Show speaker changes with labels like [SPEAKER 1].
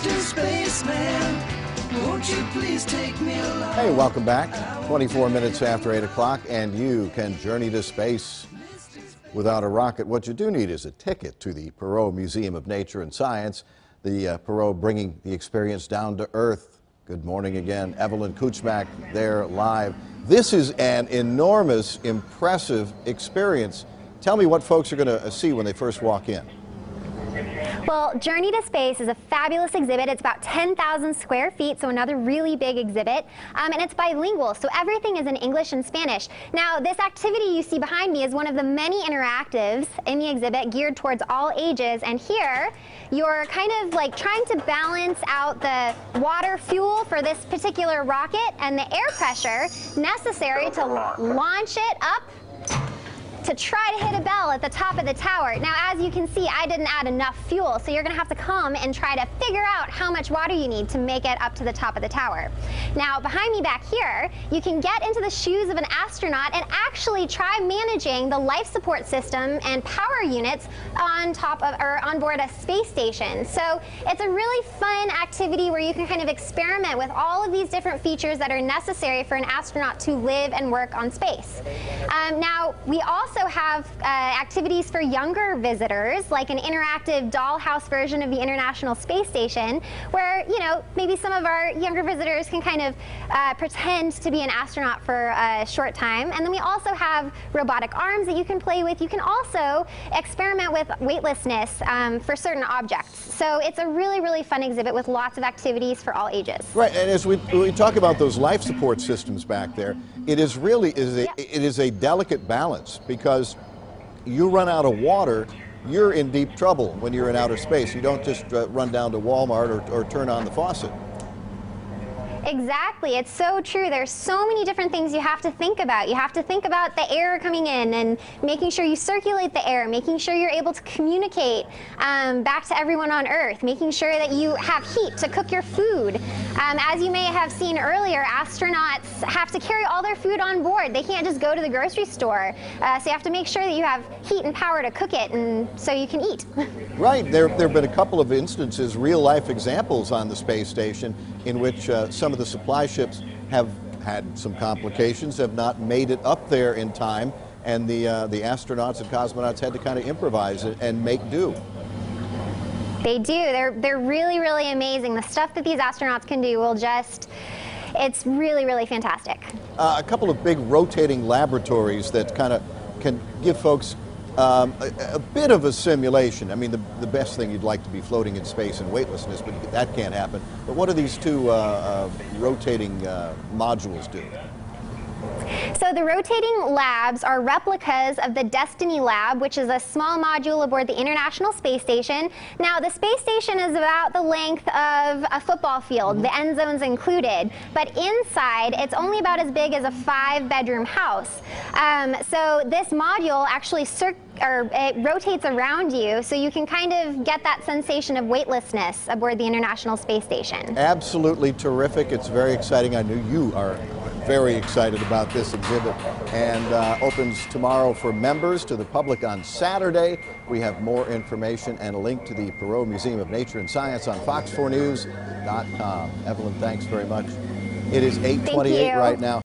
[SPEAKER 1] Mr. Spaceman, won't you please take me along?
[SPEAKER 2] Hey, welcome back. 24 minutes after 8 o'clock, and you can journey to space without a rocket. What you do need is a ticket to the Perot Museum of Nature and Science. The Perot bringing the experience down to Earth. Good morning again. Evelyn Kuchmak there live. This is an enormous, impressive experience. Tell me what folks are going to see when they first walk in.
[SPEAKER 3] Well, Journey to Space is a fabulous exhibit. It's about 10,000 square feet, so another really big exhibit. And it's bilingual, so everything is in English and Spanish. Now, this activity you see behind me is one of the many interactives in the exhibit geared towards all ages. And here, you're kind of like trying to balance out the water fuel for this particular rocket and the air pressure necessary to launch it up to try to hit a bell at the top of the tower. Now, as you can see, I didn't add enough fuel, so you're gonna have to come and try to figure out how much water you need to make it up to the top of the tower. Now, behind me back here, you can get into the shoes of an astronaut and actually try managing the life support system and power units on top of, or on board a space station. So it's a really fun activity where you can kind of experiment with all of these different features that are necessary for an astronaut to live and work on space. Now, we also have activities for younger visitors, like an interactive dollhouse version of the International Space Station, where, you know, maybe some of our younger visitors can kind of pretend to be an astronaut for a short time. And then we also have robotic arms that you can play with. You can also experiment with weightlessness for certain objects. So it's a really, really fun exhibit with lots of activities for all ages. Right,
[SPEAKER 2] and as we talk about those life support systems back there, it is really it is a delicate balance, because you run out of water, you're in deep trouble when you're in outer space. You don't just run down to Walmart or turn on the faucet.
[SPEAKER 3] Exactly, it's so true. There's so many different things you have to think about. You have to think about the air coming in and making sure you circulate the air, making sure you're able to communicate back to everyone on Earth, making sure that you have heat to cook your food. As you may have seen earlier, astronauts have to carry all their food on board. They can't just go to the grocery store. So you have to make sure that you have heat and power to cook it, and so you can eat.
[SPEAKER 2] Right, there have been a couple of instances, real life examples on the space station, in which some of the supply ships have had some complications, have not made it up there in time, and the astronauts and cosmonauts had to kind of improvise and make do.
[SPEAKER 3] They do. They're really, really amazing. The stuff that these astronauts can do will just, it's really, really fantastic.
[SPEAKER 2] A couple of big rotating laboratories that kind of can give folks a bit of a simulation. I mean, the best thing, you'd like to be floating in space in weightlessness, but that can't happen. But what do these two rotating modules do?
[SPEAKER 3] So the rotating labs are replicas of the Destiny Lab, which is a small module aboard the International Space Station. Now, the space station is about the length of a football field, the end zones included, but inside it's only about as big as a 5-bedroom house. So this module actually it rotates around you, so you can kind of get that sensation of weightlessness aboard the International Space Station.
[SPEAKER 2] Absolutely terrific. It's very exciting. I know you are very excited about this exhibit, and opens tomorrow for members. To the public on Saturday. We have more information and a link to the Perot Museum of Nature and Science on fox4news.com. Evelyn, thanks very much. It is 8:28 right now.